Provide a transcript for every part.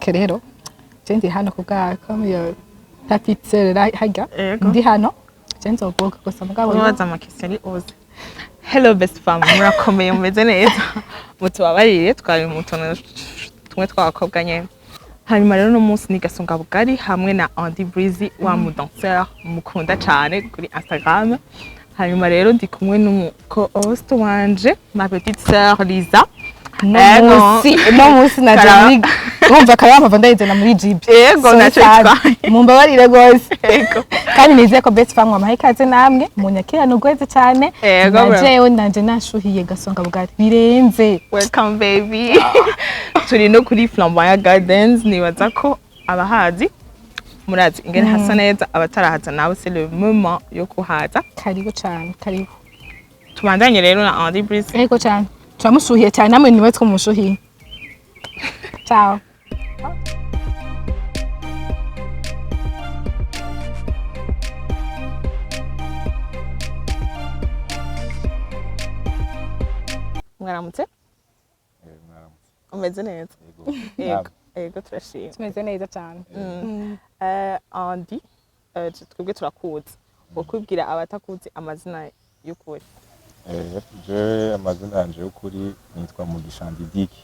rero ndi hano kubwako yo tapitsera hajya ndi hano nzoboga gusa mugabo waza amakeseri oze. Hello best fam, murakomeye mumeze neza. Mutubabarire twari mu tuntu tumwe tw'abakobwa nyene. Hanyuma rero no munsi ni Gasongabugari hamwe na Breezy wa mu danseur mukunda cyane kuri Instagram. Hanyuma rero ndi kumwe n'umuco-host wanje ma petite sœur Lysa. no musi naje urumva karamba ndayizana muri GB. Yego naco twaye. Mumbabarire gose. Yego. Kandi nizeye ko best fam wamahe ikaze namwe munyakirano gweze cyane. Najewe nanje nashuhiye Gasongabugari birenze. Welcome baby. Turi no kuri Flamboyant Gardens nibaza ko abahazi murazi ingene hasa neza abatarahaza nawe c'est le moment yo kuhaza. Karibu cyane karibu. Tubandanye rero na Breezy. Yego cyane. Turamushuhiye cyane namwe niwe twamushuhiye. Ciao. Mwaramutse? Umeze neza? Yego turashimye. Tumeze neza cyane. Andi twebwe turakuzi. Wokwibwira abatakuzi amazina y'ukuri. Je amazina yanje y'ukuri nitwa Mugishandi Diki.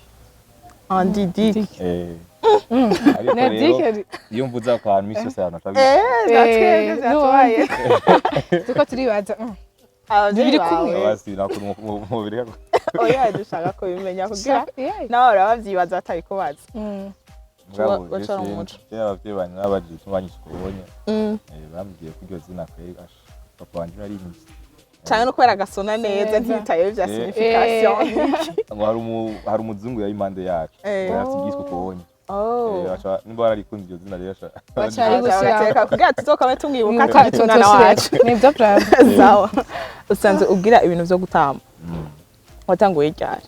Andi Diki. Ariko rero iyo mvuza kwa misi yose natabizi. Natwe zatwaye. Tuko turibaza. Biri kumwe. Basi nakuru mu biri. Oya dushaka ko bimenya kugira nawe urabavyibaza atari ko bazi. Ngabo abavyeyi banye n'abaje tumanyise kubonye. Bambwiye ko iryo zina kwega papa wanje ari imisi. Cyane no kwera gasona neza ntitaye bya signification. Ngo hari umuzungu ya impande yacu. Yasigiswe kubonye. Acha nimba ararikunze iryo zina rero. Bacari gushaka kugira tuzokame tumwibuka kandi tunana wacu. Nibyo bravo. Sawa. Usanze ubwira ibintu byo gutamba. Watanguye ryari?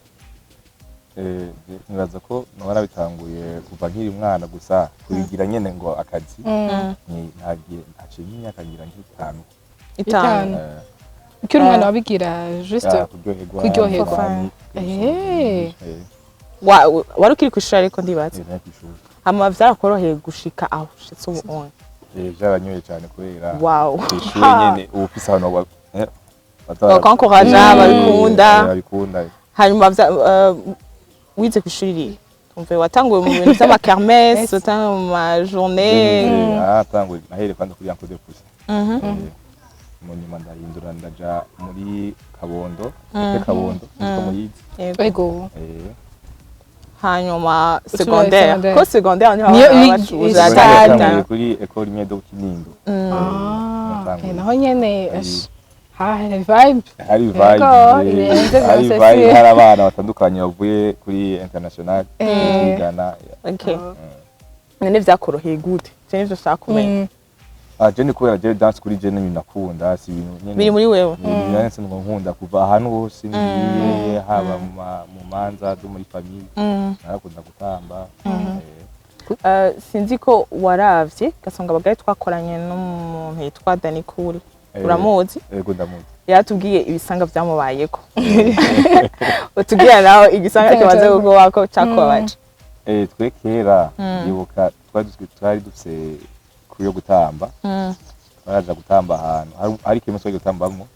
Nibaza ko nabara bitanguye kuva nkiri mwana gusa kubigira nyene ngo akazi. Ni ntagiye ntaciye imyaka ngira nk'itanu. Itanu. Kuri umwana wabigira juste kuryoherwa. Wari ukiri kwishura ariko ndibaza. Hama vyarakoroheye gushika aho ushitse ubu. Byaranyoye cyane kubera. Wow. Ishuri nyene ubufise hano wa bakankoraja babikunda. Babikunda. Hanyuma wize kwishuri umve watanguye mu bintu by'ama kermesse utanguye mu ma journée. Tanguye nahere kandi kuri yanko de pousse. Munyuma ndahindura ndaja muri Kabondo, Kabondo niko muyizi. Yego. Hanyuma secondaire. Ko secondaire niho abacuza kuri école imwe do Kinindo. Naho nyene hari vibe. Hari abana batandukanye bavuye kuri international kwigana. Okay. None vyakoroheye gute? Je nivyo shaka kumenya. Jeni kubera je dance kuri je nakunda si ibintu nyene. Biri muri wewe. Nyanse ngo nkunda kuva ahantu hose ngiye haba mu manza zo muri famille. Narakunda gutamba. Sinzi ko waravye Gasongabugari twakoranye n'umuntu yitwa kuri. Uramuzi? Yego ndamuzi. Yatubwiye ibisanga byamubayeko. Utubwira nawe igisanga kimaze kugo wako cyakubabaje. Twe kera yibuka twari dufise kuyo gutamba. Baraza gutamba ahantu hari kimwe cyo gutambamwo.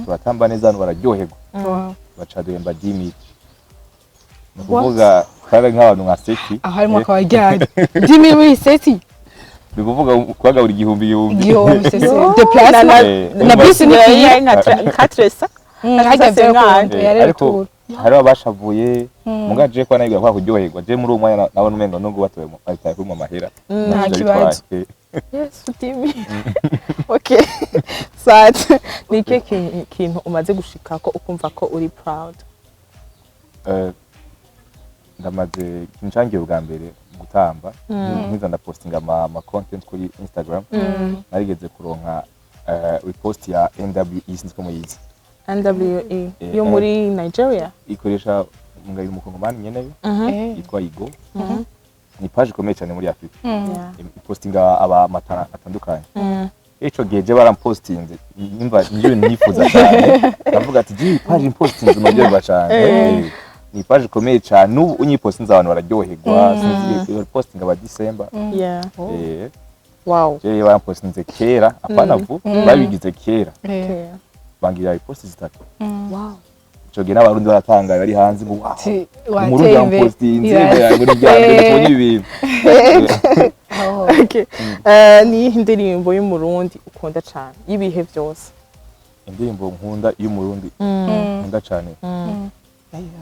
Turatamba neza hano bararyoherwa. Baca duhemba 10,000. Nukuvuga kare nk'abantu nka seti. Harimo akabajyanye 10,000 muri seti. Bikuvuga kwagabura igihumbi. De place na bisi ni nka tresa. Ariko hari abashavuye mugaje kwa nayiga kwa kuryoherwa. Je muri umwanya nawe numengo no gubatoye mu ahita kuri mu mahera. Nta kibazo. Yes, utimi. Okay. Sat nike kintu umaze gushika ko ukumva ko uri proud. Ndamaze kinchangiye bwa mbere gutamba nkiza ndapostinga ama content kuri Instagram. Narigeze kuronka repost ya NWE sinzi ko muyizi. NWE yo muri Nigeria ikoresha mungari mukongomani nyene yitwa Igo. Ni page ikomeye cyane muri Afrika. Postinga aba matara atandukanye. Ico geje barampostinze nimba niyo nifuza cyane. Ndavuga ati ji page impostinze muryoba cyane. ni page ikomeye cyane n'ubu unyipostinze abantu bararyoherwa sinzi posting aba December wow je bampostinze kera apana vu babigize kera bangira iposti zitatu wow coge n'abarundi baratangaye bari hanze ngo wow umurundi yampostinze ngo nijyande tubonye ibintu okay ni indirimbo y'umurundi ukunda cyane ibihe byose indirimbo nkunda y'umurundi nkunda cyane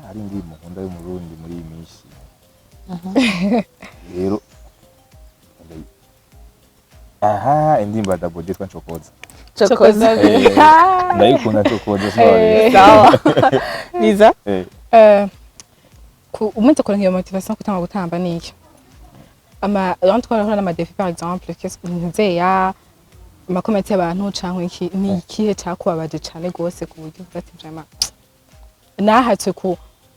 hari indirimbo nkunda y'umurundi muri iyi minsi rero indirimbo ya Double J twancokoza ndayikunda cokoza sawa Lysa umunsi kuronka iyo motivation kutanga gutamba niki twara n'ama défi par exemple nzeya amakomenti y'abantu canke ni ikihe cyakubabaje cyane gose ku buryo ufata vraiment nahatse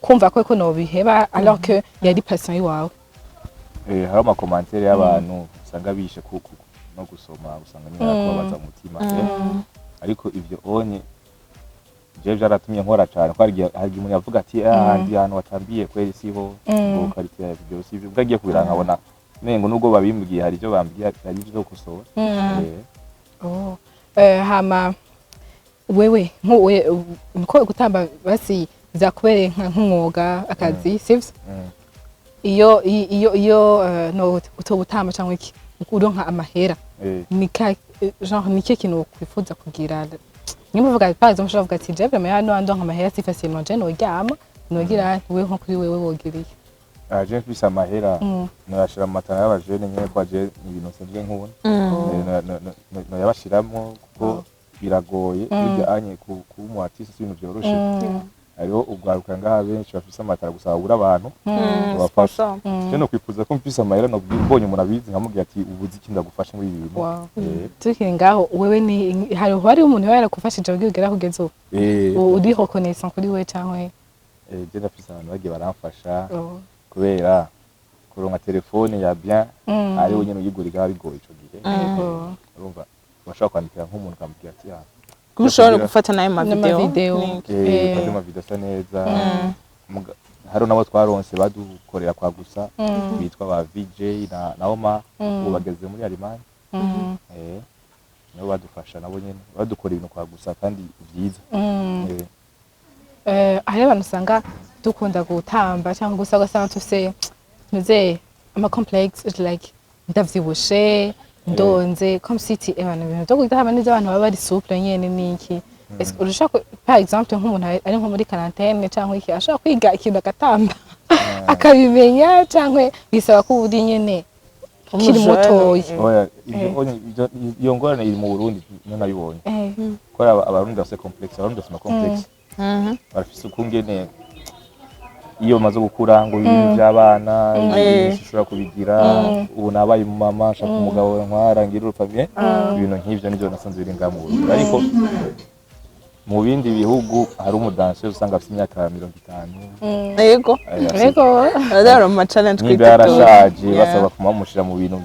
kumva ko no biheba alors que yari passion yiwawe hari amakomantere y'abantu usanga bishe no gusoma usanga nyine yakubabaza umutima ariko ivyo onye je byaratumye nkora cyane ko hari umuntu yavuga ati ahandi hano watambiye kweri siho ngo karite ibyo sivyo bwagiye kubira nkabona nengo nubwo babimbwiye hari ibyo bambwiye ari byo gusoma hama wewe nko gutamba basi zakubere nk'umwuga akazi sivyo iyo no utobutamba cyangwa iki uronka amahera nike kintu kwifuza kugira nimba uvuga par exemple uvuga ati je vraiment hano ndonka amahera si facilement je no ryama nogira wewe nko kuri wewe wogiriye je mfise amahera noyashira mu matara y'abajene nyene kwa je ibintu nsavye nkubona no yabashiramo kuko biragoye burya anye ku mu artiste ibintu byoroshe ariho ugwaruka ngaha benshi bafise amatara gusa babura abantu babafasha je no kwifuza ko mfise amahera no mbonye umuntu abizi nkamubwira ati ubuzi iki ndagufasha muri ibi bintu tukiri ngaho wewe ni hari umuntu yarakufashije ubwigera kugeza ubu uri reconnaissant kuri wewe cyangwa je ndafise abantu bagiye baramfasha kubera kuronka telefone ya bien ari wenyine uyigurira bigoye ico gihe urumva bashaka kwandikira nk'umuntu kamubwira ati kushobora gufata nayo ma video ma video sa neza hari nabo twaronse badukorera kwa gusa bitwa ba VJ na Oma ubageze muri Arimani nabo badufasha nabo nyene badukora ibintu kwa gusa kandi byiza hari abantu usanga dukunda gutamba cyangwa gusa gasanga tufise nuze ama complex like ndavyibushe ndonze comme si ti abantu bintu byo gutamba neza abantu baba bari souple nyene niki est-ce que urashaka par exemple nk'umuntu ari nko muri quarantaine cyangwa iki ashaka kwiga ikintu agatamba akabimenya cyangwa bisaba ko uri nyene kiri mutoyi oya iyo ngorane iri mu Burundi nabibonye ko abarundi bafise complex abarundi bafise complex barafise ukungene iyo maze gukura ngo ibintu by'abana bishobora kubigira ubu nabaye mu mama shaka umugabo ntwarangira urupavye ibintu nk'ivyo nivyo nasanze biri ngamu Burundi ariko mu bindi bihugu hari umudanse usanga afite imyaka 50 yego adaro ma challenge kwitatu basaba kumushira mu bintu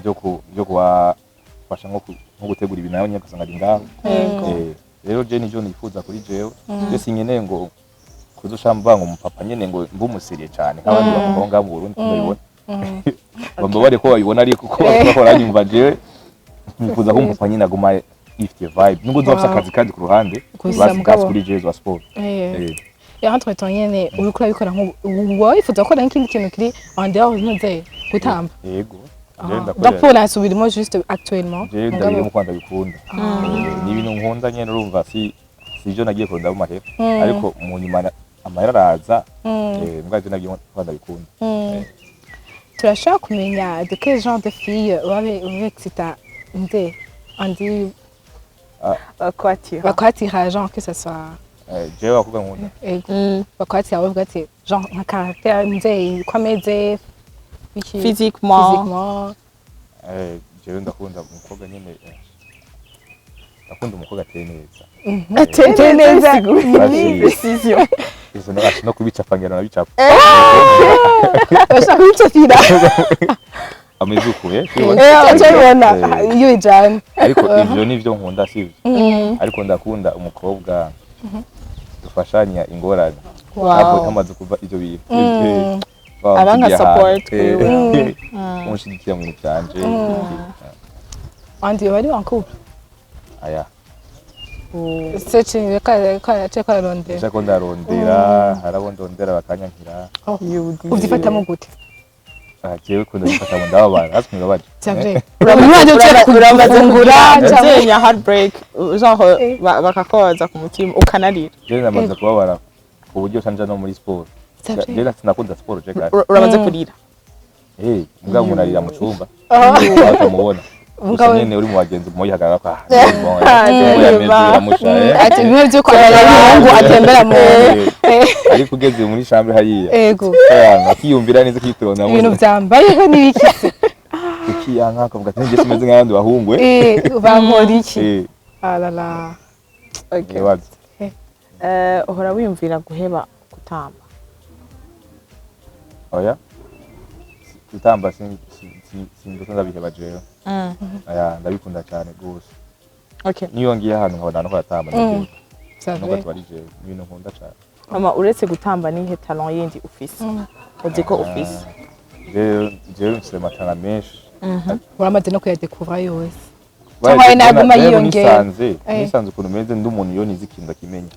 byo kubafasha nko gutegura ibintu nayo nyakasanga ari ngaho rero je nivyo nifuza kuri jewe byose nyene ngo kuzoshamba ngo umupapa nyene ngo mbumusiriye cyane nk'abandi bakonga mu Burundi ndabibona bamba bari ko babibona ariko ko bakora nyumva jewe nifuza ko umupapa nyene aguma ifite vibe nubwo dufite akazi kandi ku ruhande basi kuri jewe wa sport entre temps nyene uriko urabikora nk'ubu wifuza gukora nk'ikindi kintu kiri en dehors ntuze gutamba yego donc pour la subirimo juste actuellement je ndabirimo kwanda bikunda ni ibintu nkunda nyene urumva sivyo nagiye kurunda mu mahera ariko mu nyuma amahera araza mbwaje nagiye kwanda bikunda turashaka kumenya de quel genre de fille excita nde andi bakwatira genre que ça soit jewe akuga nkunda bakwatira bavuga ati genre nka caractère nze kwameze physiquement jewe ndakunda umukobwa nyene ndakunda umukobwa ateye neza ateye neza precision izo no kubicapa ngera nabicapa bashaka kubicapira amezukuye acabona iyo ijana ariko ivyo nivyo nkunda sivyo ariko ndakunda umukobwa dufashanya ingorane hapo hamaze kuva ivyo bintu abanga support kwiwe umushyigikira mu bintu byanje andi bari en couple aya searching ka rondera nshaka ndarondera harabondondera bakanyankira uzifatamo gute jewe kunda gufata mu ndababara hasi mwabaje cyavre uramaze ngura cyangwa heartbreak genre bakakoza ku mutima ukanarira jewe namaze kubabara ku buryo sanja no muri sport jewe sinakunda sport je kandi uramaze kurira mbwa munarira mu cyumba bakamubona gusa nyene uri mu bagenzi mu yihagarara kwa ati bimwe byo kwarara y'umuhungu atembera mu ariko ugeze muri chambre hariya yego akiyumvira neza kikurona ibintu byambayeho nibikise ikiyanka akavuga ati nje simeze nk'abandi bahungwe bankora iki alala uhora wiyumvira guheba gutamba oya gutamba sinzi ndabiheba jewe aya ndabikunda cyane gose niyo ngiye ahantu nkabona no kuratamba nuko twari jewe ibintu nkunda cyane mama uretse gutamba nihe talent yindi ufise uzi ko ufise jewe mfise amatara menshi uramaze no kuyadekura yose cyangwa naguma yiyongera nisanze ukuntu meze ndi umuntu iyo nizi ikintu ndakimenya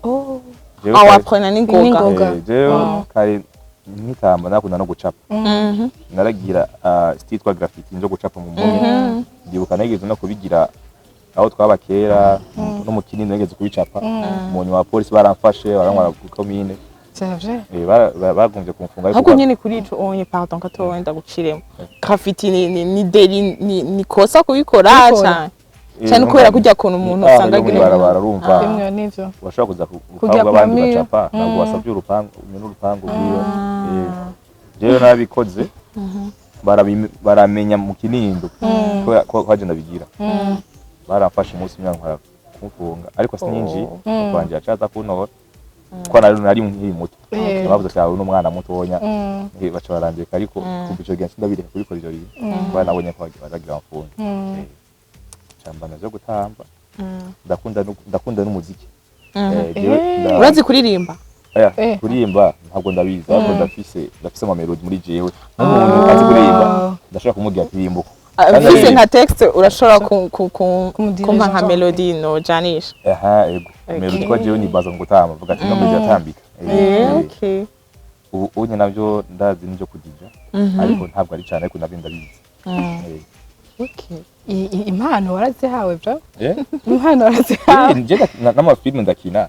wapona n'ingoga jewe kare nkitamba nakunda no gucapa naragira stitwa graffiti njo gucapa mu mpome ndibuka nageze no kubigira aho twaba kera no mu kinini nageze kubicapa mu nyuma polisi baramfashe baramwara ku commune bagumvye kumfunga ariko nyene kuri ico onye pardon kato wenda guciremo graffiti ni deli ni kosa kubikora cyane kubera kujya kuntu umuntu usanga agira bararumva bimwe nivyo washaka kuza abandi bacapa ntabwo wasabye urupangu n'urupangu bwiyo jewe nabikoze baramenya mu kinindo ko hagenda bigira baramfashe umunsi umwe nkora kumfunga ariko sininji kwanje acaza kuntora ko nari nkiri muto bavuze cyane n'umwana mutonya baca barambika ariko kuva ico gihe ndabireka kubikora ivyo bintu bana nabonye ko bagira amfunga cyambana zo gutamba ndakunda n'umuziki urazi kuririmba kuririmba ntabwo ndabizi ariko ndafise ama melody muri jewe n'umuntu azi kuririmba ndashaka kumubwira kuririmba ufise nka text urashobora kumpa nka melody no janisha ego melody kwa jewe ni baza ngo gutamba vuga ati no melody atambika okay unye navyo ndazi n'ibyo kudija ariko ntabwo ari cyane ariko nabyo ndabizi okay impano warazihawe bro impano warazihawe nje n'amafilm ndakina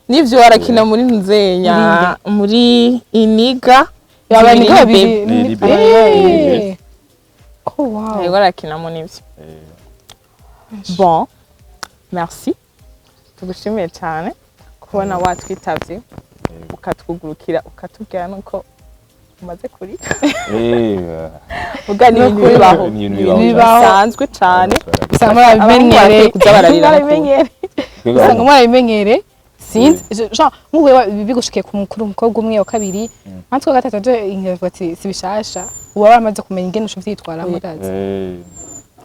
nivyo warakina muri Nzenya muri Iniga yabaniga babiri oh wow warakina mu nivyo bon merci tugushimiye cyane kubona watwitavye ukatwugurukira ukatubwira nuko umaze kurira ugani ibintu bisanzwe cyane usanga murabimenyere kuza bararira usanga murabimenyere sinzi genre nk'uwe bigushikiye ku mukuru umukobwa umwe wa kabiri natwe gatatu aje ingavuga ati sibishasha uba waramaze kumenya ingene uvyitwara murazi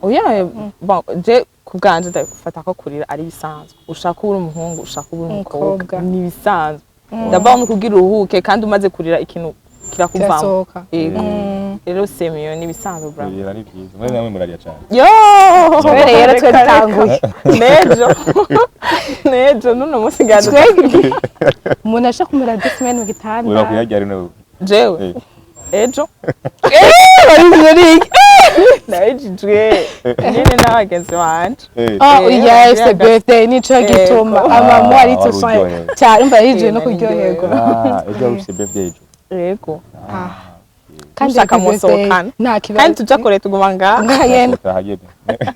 oya bon je kubwanje ndafata ko kurira ari bisanzwe ushaka uri umuhungu ushaka uri umukobwa ni bisanzwe ndaba mu kugira uruhuke kandi umaze kurira ikintu kirakuvamo yego rero semiyo ni bisanzwe bra kurira ni byiza mwe namwe murariya cyane yo kubera yero twe dutanguye nejo none musigana umuntu ashaka kumera 2 semaines mu gitanda urakuyajyari no jewe ejo naijijwe nyine n'abagenzi banje yes birthday nico gituma amama ari tusaye cyane umva yije no kuryoherwa ejo ufite birthday yego kandi akamusohokana kandi tuja kure tuguma ngaha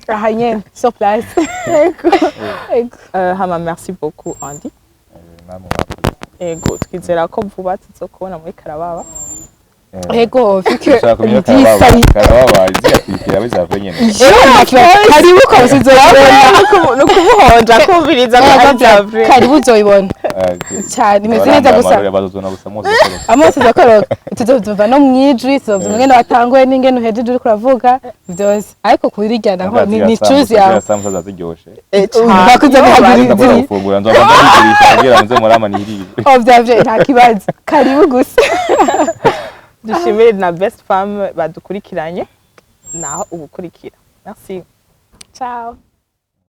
ahanyene so place hama merci beaucoup Andy ego twizera ko vuba tuzokubona muri Karababa ego fike ndisari Karababa izi kwikira bizavenye karibu ko sizobona no kumuha muhonja kumviriza ko ari zavre karibu uzoyibona cyane imeze neza gusa bazozona gusa mose amaso zakoroka tuzovyumva no mwijwi tuzovyumva ngene watanguye n'ingene uhejeje uriko uravuga byose ariko kurirya naho ni choose yawe samsa zaziryoshe bakuze ndakora gufungura nzoba ndabigurisha kugira nze murama nihirire vyavye nta kibazo karibu gusa dushimire na best femme badukurikiranye naho ubukurikira merci ciao